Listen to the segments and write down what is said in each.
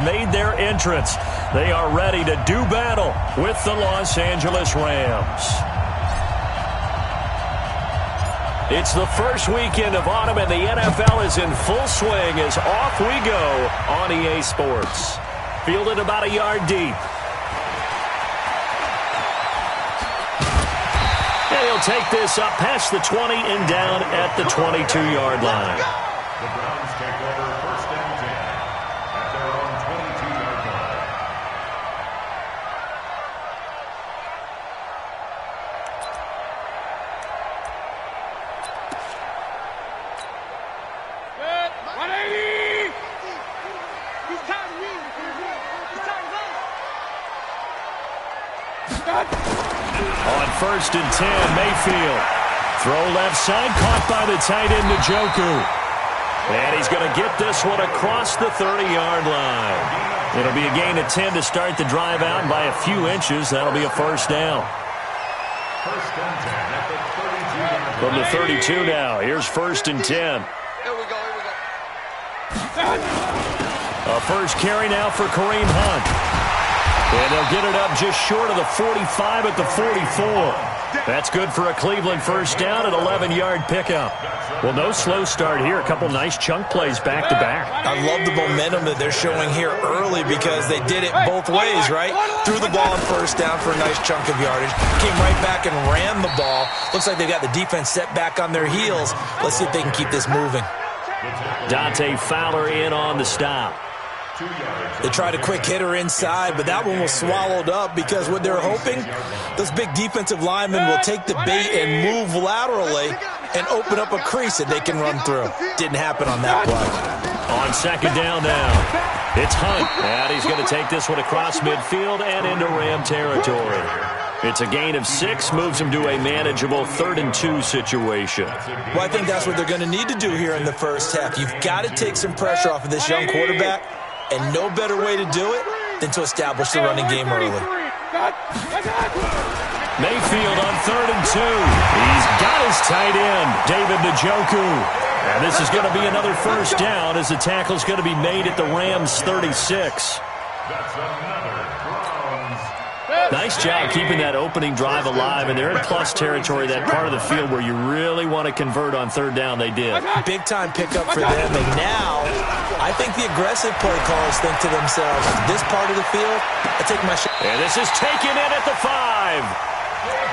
made their entrance. They are ready to do battle with the Los Angeles Rams. It's the first weekend of autumn, and the NFL is in full swing as off we go on EA Sports. Fielded about a yard deep. And he'll take this up past the 20 and down at the 22-yard line. The Browns take over first and 10 at their own 22-yard line. Good. 180. He's tired of winning. He's tired of winning. On first and 10, Mayfield. Throw left side, caught by the tight end, Njoku. And he's going to get this one across the 30-yard line. It'll be a gain of 10 to start the drive out, and by a few inches, that'll be a first down. First and 10 at the 32-yard line. From the 32 now, here's first and 10. Here we go. A first carry now for Kareem Hunt. And they'll get it up just short of the 45 at the 44. That's good for a Cleveland first down and 11-yard pickup. Well, no slow start here. A couple nice chunk plays back-to-back. I love the momentum that they're showing here early because they did it both ways, right? Threw the ball on first down for a nice chunk of yardage. Came right back and ran the ball. Looks like they got the defense set back on their heels. Let's see if they can keep this moving. Dante Fowler in on the stop. They tried a quick hitter inside, but that one was swallowed up because what they're hoping, those big defensive linemen will take the bait and move laterally and open up a crease that they can run through. Didn't happen on that play. On second down now, it's Hunt. And he's going to take this one across midfield and into Ram territory. It's a gain of 6, moves him to a manageable 3rd and 2 situation. Well, I think that's what they're going to need to do here in the first half. You've got to take some pressure off of this young quarterback. And no better way to do it than to establish the running game early. Mayfield on 3rd and 2. He's got his tight end, David Njoku. And this is going to be another first down as the tackle's going to be made at the Rams' 36. That's another Browns. Nice job keeping that opening drive alive, and they're in plus territory, that part of the field where you really want to convert on 3rd down. They did. Big-time pickup for them, and now I think the aggressive play callers think to themselves, this part of the field, I take my shot. And this is taken in at the 5.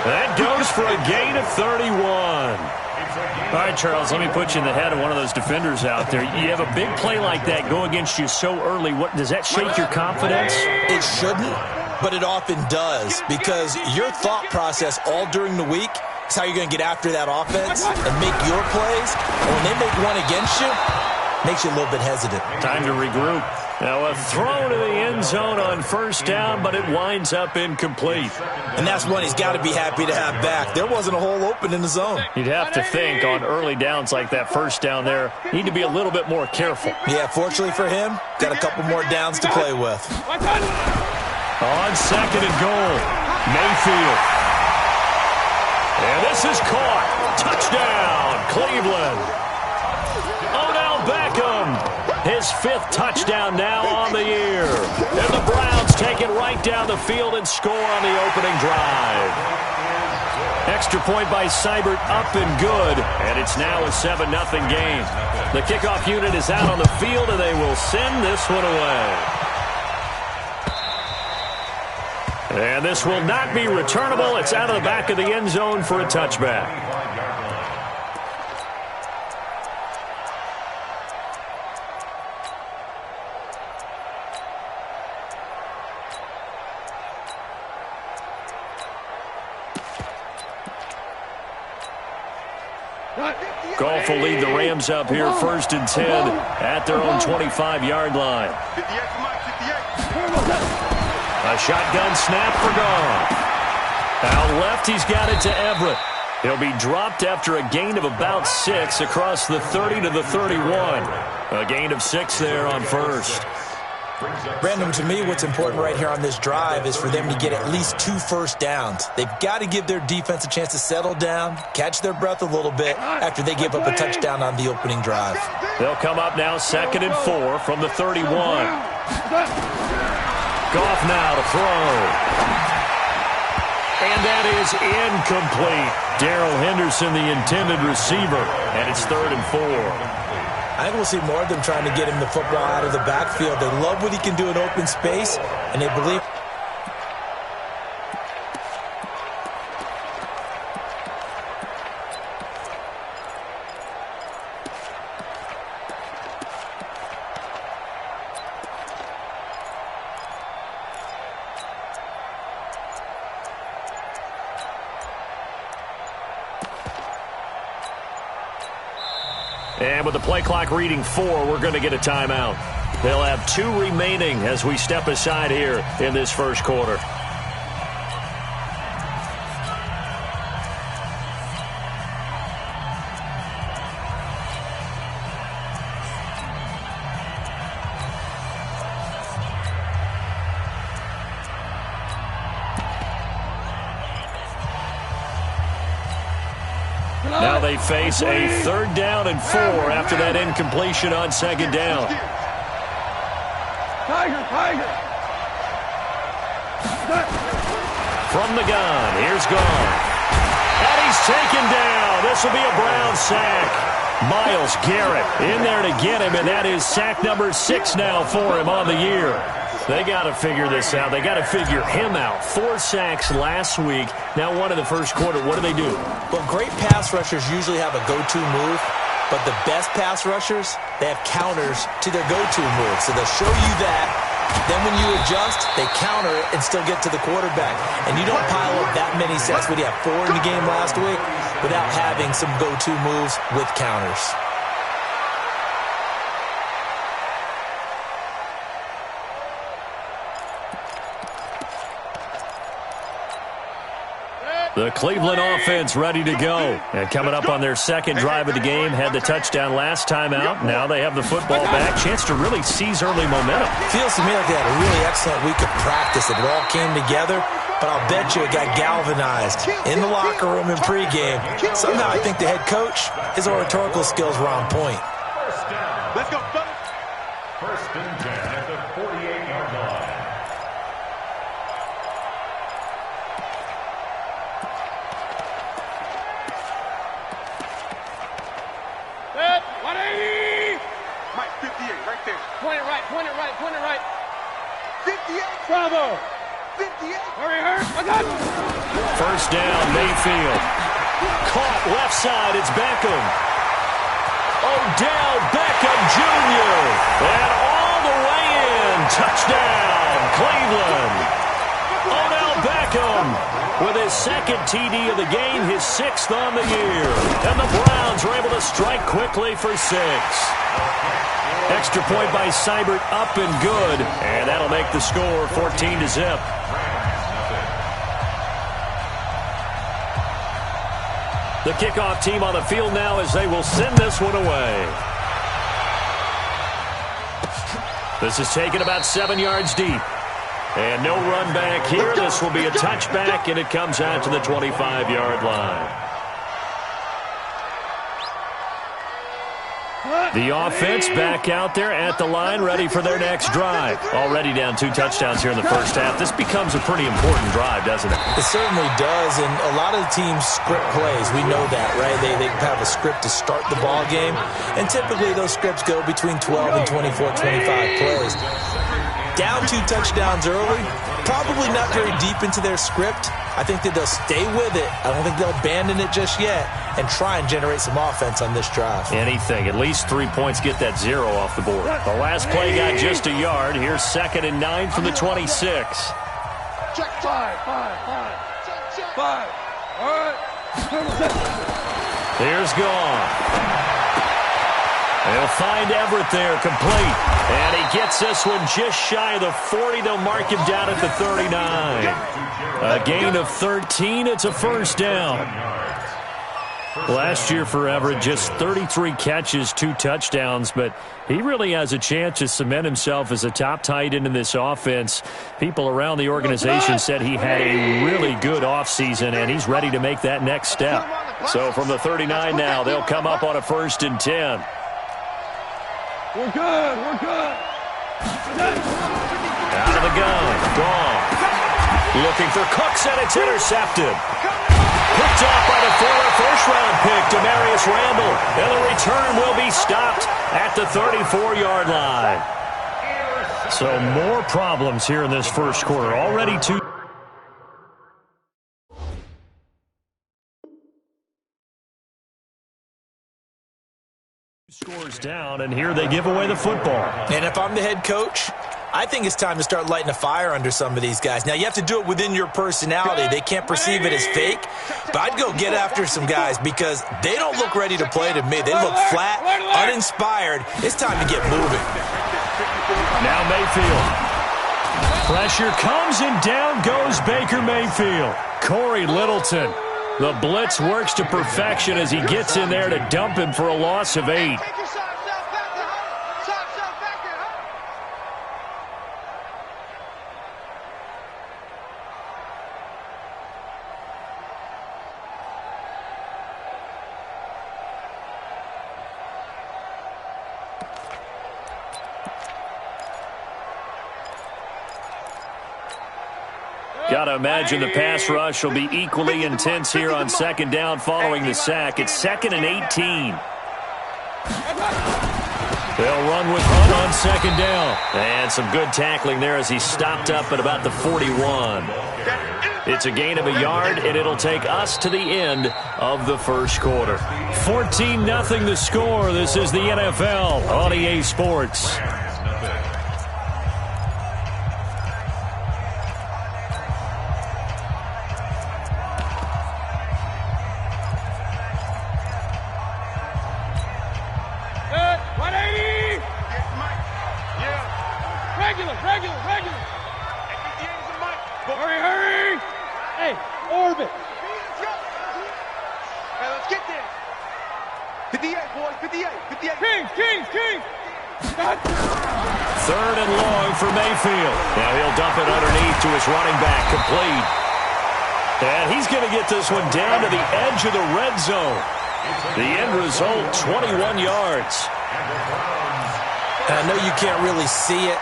That goes for a gain of 31. All right, Charles, let me put you in the head of one of those defenders out there. You have a big play like that go against you so early. What does that shake your confidence? It shouldn't, but it often does, because your thought process all during the week is how you're going to get after that offense and make your plays. And when they make one against you, makes you a little bit hesitant. Time to regroup. Now a throw to the end zone on first down, but it winds up incomplete. And that's one he's got to be happy to have back. There wasn't a hole open in the zone. You'd have to think on early downs like that first down there, need to be a little bit more careful. Yeah, fortunately for him, got a couple more downs to play with. On second and goal, Mayfield. And this is caught. Touchdown, Cleveland. Odell Beckham, his 5th touchdown now on the year. And the Browns take it right down the field and score on the opening drive. Extra point by Seibert, up and good. And it's now a 7-0 game. The kickoff unit is out on the field, and they will send this one away. And this will not be returnable. It's out of the back of the end zone for a touchback. Goff will lead the Rams up here, 1st and 10 at their own 25-yard line. A shotgun snap for Goff. Out left, he's got it to Everett. He'll be dropped after a gain of about 6 across the 30 to the 31. A gain of 6 there on first. Brandon, to me, what's important right here on this drive is for them to get at least 2 first downs. They've got to give their defense a chance to settle down, catch their breath a little bit after they give up a touchdown on the opening drive. They'll come up now 2nd and 4 from the 31. Goff now to throw. And that is incomplete. Darrell Henderson, the intended receiver, and it's 3rd and 4. I think we'll see more of them trying to get him the football out of the backfield. They love what he can do in open space, and they believe. And with the play clock reading 4, we're going to get a timeout. They'll have 2 remaining as we step aside here in this first quarter. Now they face a 3rd down and 4 after that incompletion on 2nd down. From the gun, here's Goff. And he's taken down. This will be a Brown sack. Myles Garrett in there to get him, and that is sack number 6 now for him on the year. They got to figure this out. They got to figure him out. 4 sacks last week. Now 1 in the first quarter. What do? Well, great pass rushers usually have a go-to move, but the best pass rushers, they have counters to their go-to move. So they'll show you that. Then when you adjust, they counter it and still get to the quarterback. And you don't pile up that many sacks. What do you have, 4 in the game last week? Without having some go-to moves with counters. The Cleveland offense ready to go. And coming up on their 2nd drive of the game, had the touchdown last time out. Now they have the football back. Chance to really seize early momentum. Feels to me like they had a really excellent week of practice. It all came together, but I'll bet you it got galvanized in the locker room in pregame. Somehow I think the head coach, his oratorical skills were on point. Let's go. First and 10 at the 48-yard line. Set. 180. Mike, 58, right there. Point it right, point it right, point it right. 58. Bravo. 58. Hurry, hurry. I got it. First down, Mayfield. Caught left side, it's Beckham. Odell Beckham Jr. And all the way in. Touchdown, Cleveland. Odell Beckham with his 2nd TD of the game, his 6th on the year. And the Browns are able to strike quickly for 6. Extra point by Seibert, up and good. And that'll make the score 14-0. The kickoff team on the field now as they will send this one away. This is taken about 7 yards deep. And no run back here. This will be a touchback, and it comes out to the 25-yard line. The offense back out there at the line, ready for their next drive. Already down 2 touchdowns here in the first half. This becomes a pretty important drive, doesn't it? It certainly does, and a lot of the teams script plays. We know that, right? They have a script to start the ball game, and typically those scripts go between 12 and 24, 25 plays. Down 2 touchdowns early, probably not very deep into their script. I think that they'll stay with it. I don't think they'll abandon it just yet and try and generate some offense on this drive. Anything. At least 3 points, get that 0 off the board. The last play got just a yard. Here's 2nd and 9 from the 26. Check 5. Check 5. All right. Here's Goff. They'll find Everett there, complete. And he gets this one just shy of the 40. They'll mark him down at the 39. A gain of 13. It's a first down. Last year for Everett, just 33 catches, 2 touchdowns, but he really has a chance to cement himself as a top tight end in this offense. People around the organization said he had a really good offseason, and he's ready to make that next step. So from the 39 now, they'll come up on a 1st and 10. We're good. Out of the gun. Gone. Looking for Cooks, and it's intercepted. Picked off by the former first-round pick, Demarius Randall. And the return will be stopped at the 34-yard line. So more problems here in this first quarter. Already two scores down, and here they give away the football. And if I'm the head coach, I think it's time to start lighting a fire under some of these guys. Now, you have to do it within your personality. They can't perceive it as fake, but I'd go get after some guys because they don't look ready to play to me. They look flat, uninspired. It's time to get moving. Now Mayfield. Pressure comes, and down goes Baker Mayfield. Corey Littleton. The blitz works to perfection as he gets in there to dump him for a loss of 8. Got to imagine the pass rush will be equally intense here on second down following the sack. It's 2nd and 18. They'll run with Hunt on second down. And some good tackling there as he stopped up at about the 41. It's a gain of a yard, and it'll take us to the end of the first quarter. 14-0 the score. This is the NFL on EA Sports. Third and long for Mayfield. Now he'll dump it underneath to his running back, complete. And he's going to get this one down to the edge of the red zone. The end result, 21 yards. And I know you can't really see it,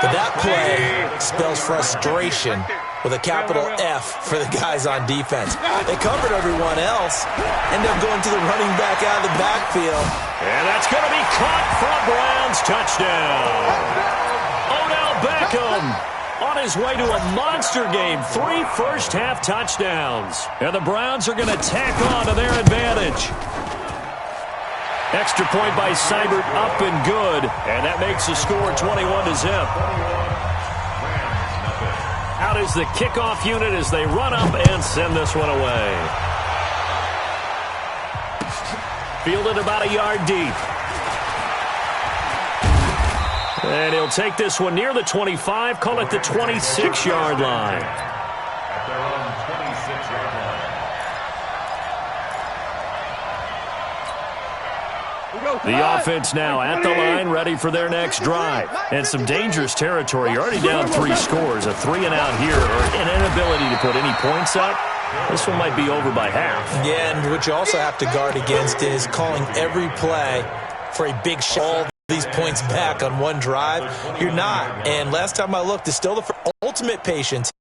but that play spells frustration with a capital F for the guys on defense. They covered everyone else, end up going to the running back out of the backfield. And that's going to be caught for a Browns touchdown. Odell Beckham on his way to a monster game. 3 first-half touchdowns. And the Browns are going to tack on to their advantage. Extra point by Seibert, up and good. And that makes the score 21-0. Out is the kickoff unit as they run up and send this one away. Fielded about a yard deep. And he'll take this one near the 25, call it the 26-yard line. At their own 26-yard line. The offense now at the line, ready for their next drive. And some dangerous territory. You're already down 3 scores. A 3-and-out here, or an inability to put any points up. This one might be over by half. Yeah, and what you also have to guard against is calling every play for a big shot. All these points back on one drive. You're not. And last time I looked, it's still the ultimate patience.